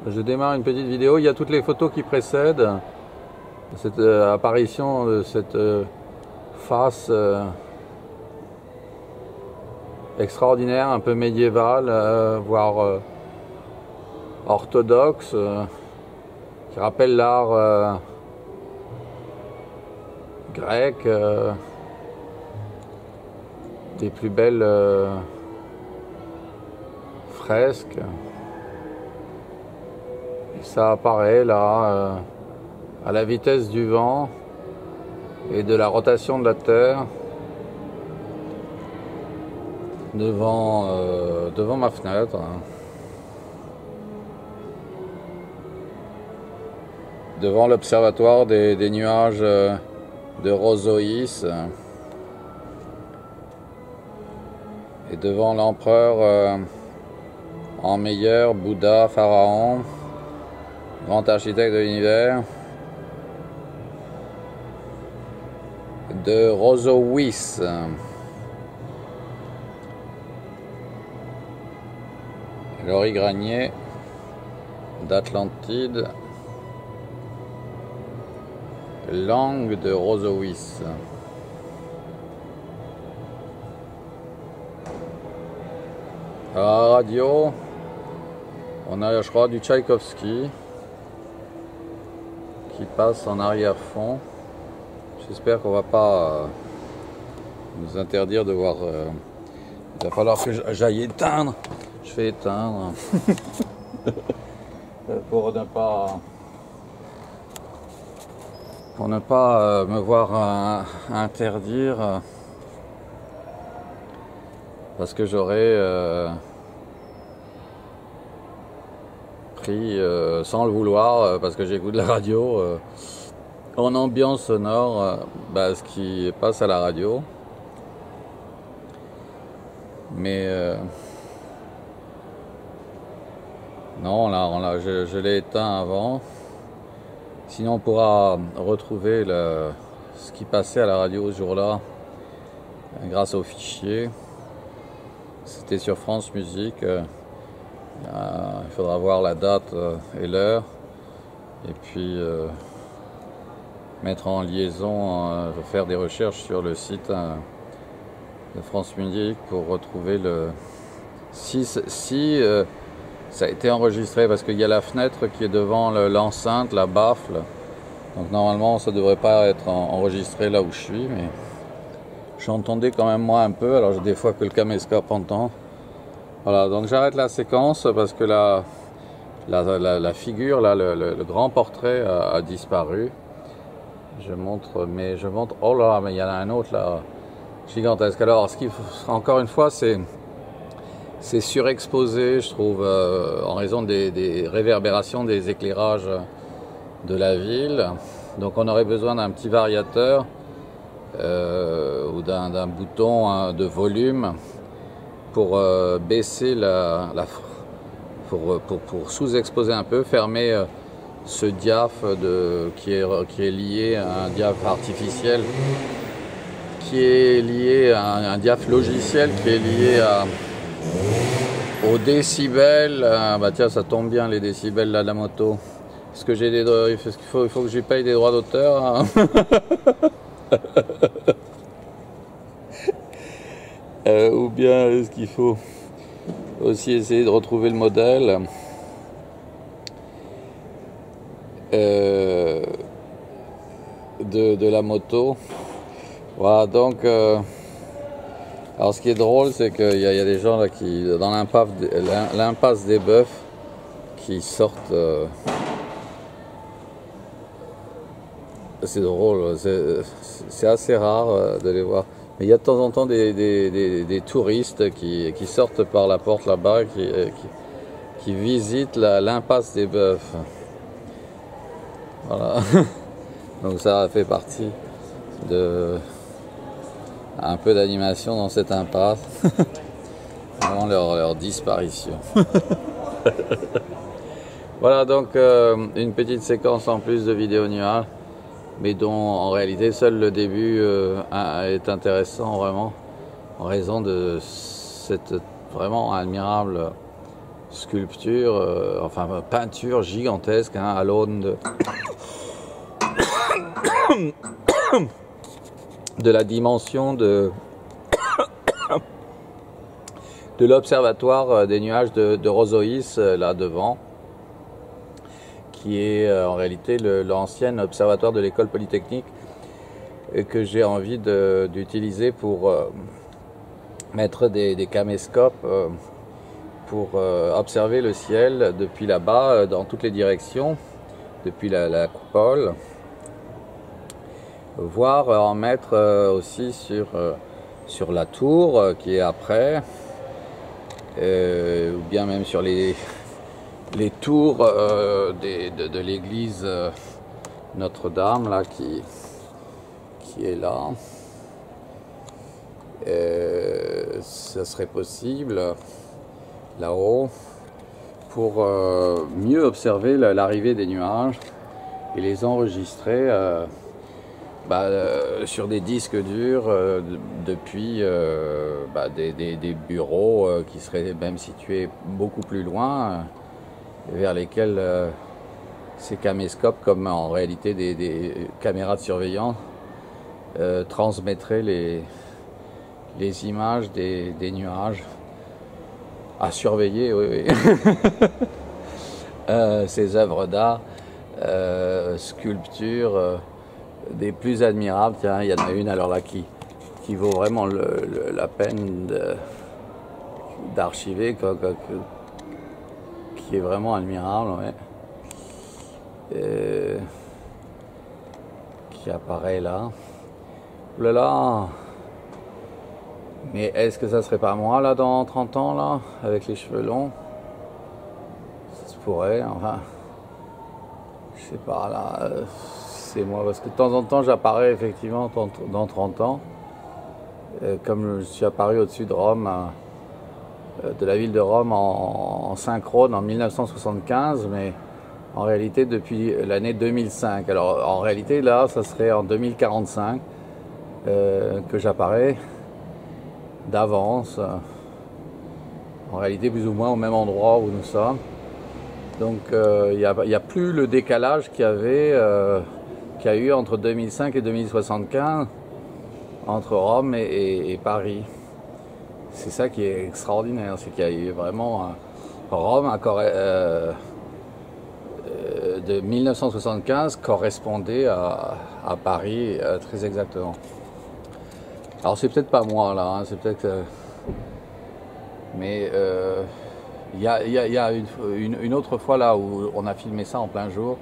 Je démarre une petite vidéo. Il y a toutes les photos qui précèdent cette apparition de cette face extraordinaire, un peu médiévale, voire orthodoxe, qui rappelle l'art grec, des plus belles fresques. Ça apparaît là à la vitesse du vent et de la rotation de la Terre devant ma fenêtre. Devant l'observatoire des nuages de Rosoïs et devant l'empereur en meilleur, Bouddha, Pharaon, grand architecte de l'univers, de Rosoïs. Laurie Granier d'Atlantide, langue de Rosoïs. À la radio, on a, je crois, du Tchaïkovski qui passe en arrière-fond. J'espère qu'on va pas nous interdire de voir. Il va falloir que j'aille éteindre. Je vais éteindre pour ne pas me voir interdire, parce que j'aurais pris sans le vouloir, parce que j'écoute la radio en ambiance sonore, ce qui passe à la radio, mais non, là, je l'ai éteint avant. Sinon, on pourra retrouver ce qui passait à la radio ce jour-là grâce au fichier. C'était sur France Musique. Il faudra voir la date et l'heure. Et puis mettre en liaison, faire des recherches sur le site de France Musique pour retrouver si ça a été enregistré, parce qu'il y a la fenêtre qui est devant l'enceinte, la baffle. Donc normalement ça devrait pas être enregistré là où je suis, mais j'entendais quand même moi un peu, alors des fois que le caméscope entend. Voilà, donc j'arrête la séquence parce que la figure, là, le grand portrait a disparu. Je montre, oh là, mais il y en a un autre là, gigantesque. Alors ce qu'il faut, encore une fois, c'est surexposé, je trouve, en raison des réverbérations des éclairages de la ville. Donc on aurait besoin d'un petit variateur ou d'un bouton de volume pour baisser pour sous-exposer un peu, fermer ce diaph qui est lié à un diaph artificiel, qui est lié à un diaph logiciel, qui est lié aux décibels. Tiens, ça tombe bien les décibels là de la moto. Est-ce que j'ai des droits? Il faut que je paye des droits d'auteur, hein. Ou bien est-ce qu'il faut aussi essayer de retrouver le modèle de la moto. Voilà, donc alors ce qui est drôle, c'est qu'il y a des gens là qui, dans l'impasse des Bœufs, qui sortent. C'est drôle, c'est assez rare de les voir. Mais il y a de temps en temps des touristes qui sortent par la porte là-bas, qui visitent l'impasse des Bœufs. Voilà. Donc ça fait partie de un peu d'animation dans cette impasse avant leur disparition. Voilà, donc une petite séquence en plus de vidéo nuage, mais dont en réalité seul le début est intéressant vraiment, en raison de cette vraiment admirable sculpture, enfin peinture gigantesque hein, à l'aune de la dimension de l'observatoire des nuages de Rosoïs là devant, qui est en réalité l'ancien observatoire de l'école polytechnique que j'ai envie d'utiliser pour mettre des caméscopes pour observer le ciel depuis là-bas dans toutes les directions, depuis la coupole, voire en mettre aussi sur la tour qui est après, ou bien même sur les tours de l'église Notre-Dame là qui est là. Ça serait possible là-haut pour mieux observer l'arrivée des nuages et les enregistrer sur des disques durs depuis des bureaux qui seraient même situés beaucoup plus loin, vers lesquels ces caméscopes, comme en réalité des caméras de surveillance, transmettraient les images des nuages à surveiller, oui. Ces œuvres d'art, sculptures, des plus admirables. Tiens, il y en a une alors là qui vaut vraiment la peine d'archiver, qui est vraiment admirable, ouais. Qui apparaît là. Ouh là là. Mais est-ce que ça serait pas moi là dans 30 ans là, avec les cheveux longs? Ça se pourrait, enfin. Je sais pas là, c'est moi, parce que de temps en temps j'apparais effectivement dans 30 ans. Comme je suis apparu au-dessus de Rome, de la ville de Rome en synchrone en 1975, mais en réalité depuis l'année 2005. Alors en réalité là, ça serait en 2045 que j'apparais d'avance, en réalité plus ou moins au même endroit où nous sommes. Donc il n'y a plus le décalage qu'il y a eu entre 2005 et 2075 entre Rome et Paris. C'est ça qui est extraordinaire, c'est qu'il y a eu vraiment Rome de 1975 correspondait à Paris très exactement. Alors c'est peut-être pas moi là, hein, c'est peut-être, mais il y a une autre fois là où on a filmé ça en plein jour,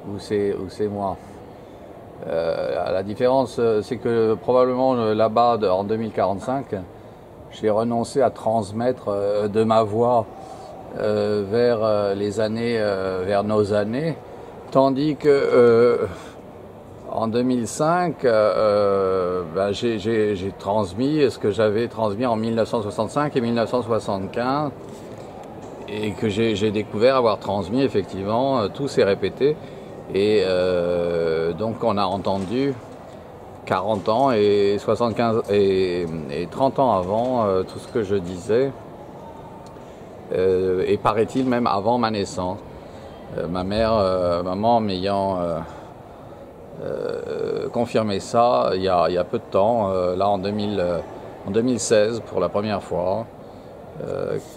où c'est moi. La différence, c'est que probablement là-bas en 2045, j'ai renoncé à transmettre de ma voix vers les années, vers nos années, tandis que en 2005, j'ai transmis ce que j'avais transmis en 1965 et 1975, et que j'ai découvert avoir transmis effectivement, tout s'est répété, et donc on a entendu 40 ans et 75 et 30 ans avant tout ce que je disais, et paraît-il même avant ma naissance. Maman m'ayant confirmé ça il y a peu de temps, là en 2016 pour la première fois,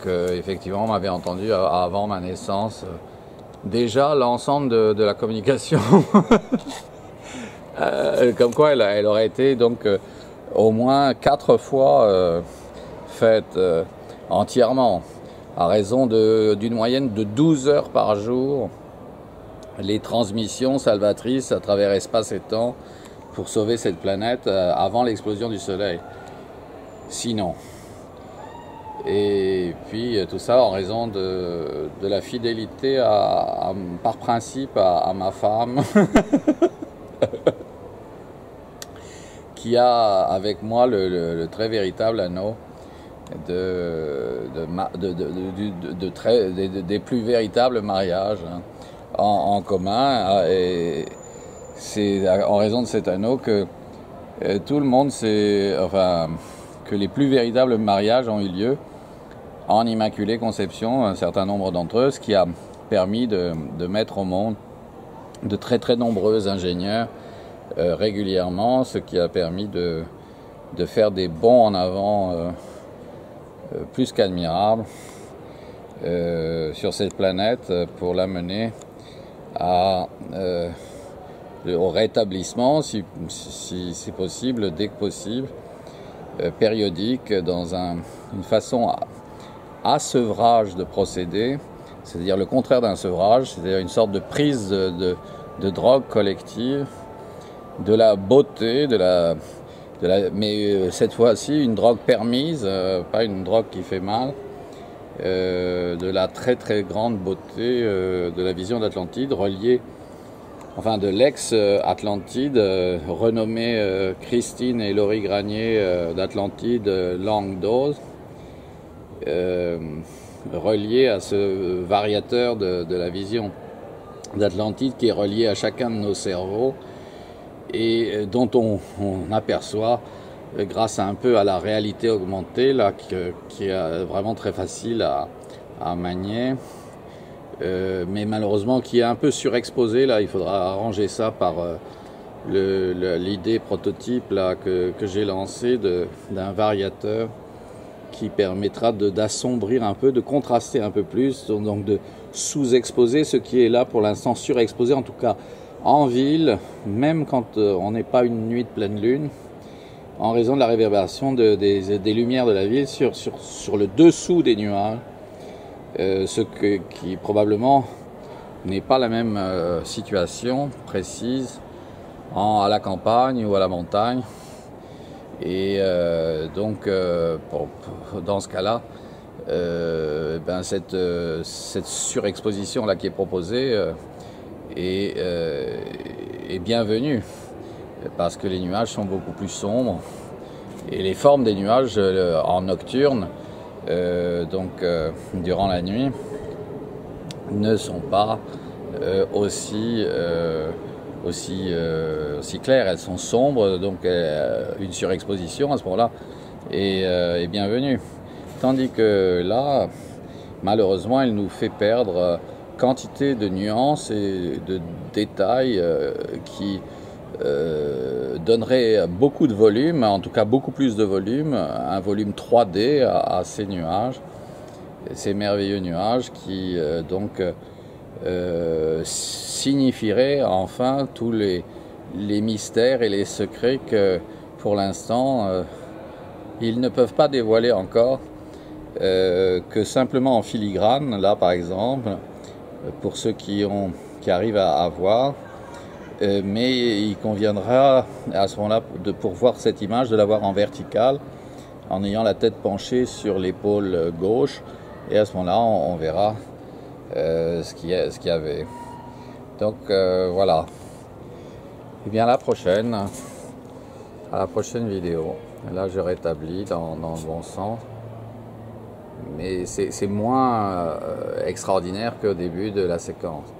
que effectivement on m'avait entendu avant ma naissance. Déjà l'ensemble de la communication comme quoi elle aurait été donc au moins 4 fois faite entièrement, à raison d'une moyenne de 12 heures par jour, les transmissions salvatrices à travers espace et temps pour sauver cette planète avant l'explosion du Soleil. Sinon. Et puis tout ça en raison de la fidélité par principe à ma femme qui a avec moi le très véritable anneau des plus véritables mariages, hein, en commun, et c'est en raison de cet anneau que tout le monde sait, enfin, que les plus véritables mariages ont eu lieu en Immaculée Conception, un certain nombre d'entre eux, ce qui a permis de mettre au monde de très très nombreux ingénieurs régulièrement, ce qui a permis de faire des bonds en avant plus qu'admirables sur cette planète pour l'amener au rétablissement, si possible, dès que possible, périodique, dans une façon à sevrage de procédés, c'est-à-dire le contraire d'un sevrage, c'est-à-dire une sorte de prise de drogue collective, de la beauté, mais cette fois-ci une drogue permise, pas une drogue qui fait mal, de la très très grande beauté de la vision d'Atlantide reliée, enfin de l'ex-Atlantide, renommée Christine et Laurie Granier d'Atlantide Langue d'Oz, relié à ce variateur de la vision d'Atlantide qui est relié à chacun de nos cerveaux et dont on aperçoit, grâce un peu à la réalité augmentée là, qui est vraiment très facile à manier, mais malheureusement qui est un peu surexposée. Là, il faudra arranger ça par l'idée prototype là, que j'ai lancée d'un variateur qui permettra d'assombrir un peu, de contraster un peu plus, donc de sous-exposer ce qui est là pour l'instant surexposé, en tout cas en ville, même quand on n'est pas une nuit de pleine lune, en raison de la réverbération des lumières de la ville sur le dessous des nuages, qui probablement n'est pas la même situation précise à la campagne ou à la montagne. Et donc, dans ce cas-là, cette surexposition là qui est proposée est bienvenue, parce que les nuages sont beaucoup plus sombres et les formes des nuages en nocturne, durant la nuit, ne sont pas aussi claires, elles sont sombres, donc une surexposition à ce moment-là est bienvenue. Tandis que là, malheureusement, elle nous fait perdre quantité de nuances et de détails qui donnerait beaucoup de volume, en tout cas beaucoup plus de volume, un volume 3D à ces nuages, ces merveilleux nuages qui signifieraient enfin tous les mystères et les secrets que pour l'instant ils ne peuvent pas dévoiler encore, que simplement en filigrane, là par exemple, pour ceux qui arrivent à voir. Mais il conviendra à ce moment-là, pour voir cette image, de la voir en verticale, en ayant la tête penchée sur l'épaule gauche, et à ce moment-là on verra ce qu'il y avait. Donc voilà. Et bien à la prochaine vidéo. Là je rétablis dans le bon sens, mais c'est moins extraordinaire qu'au début de la séquence.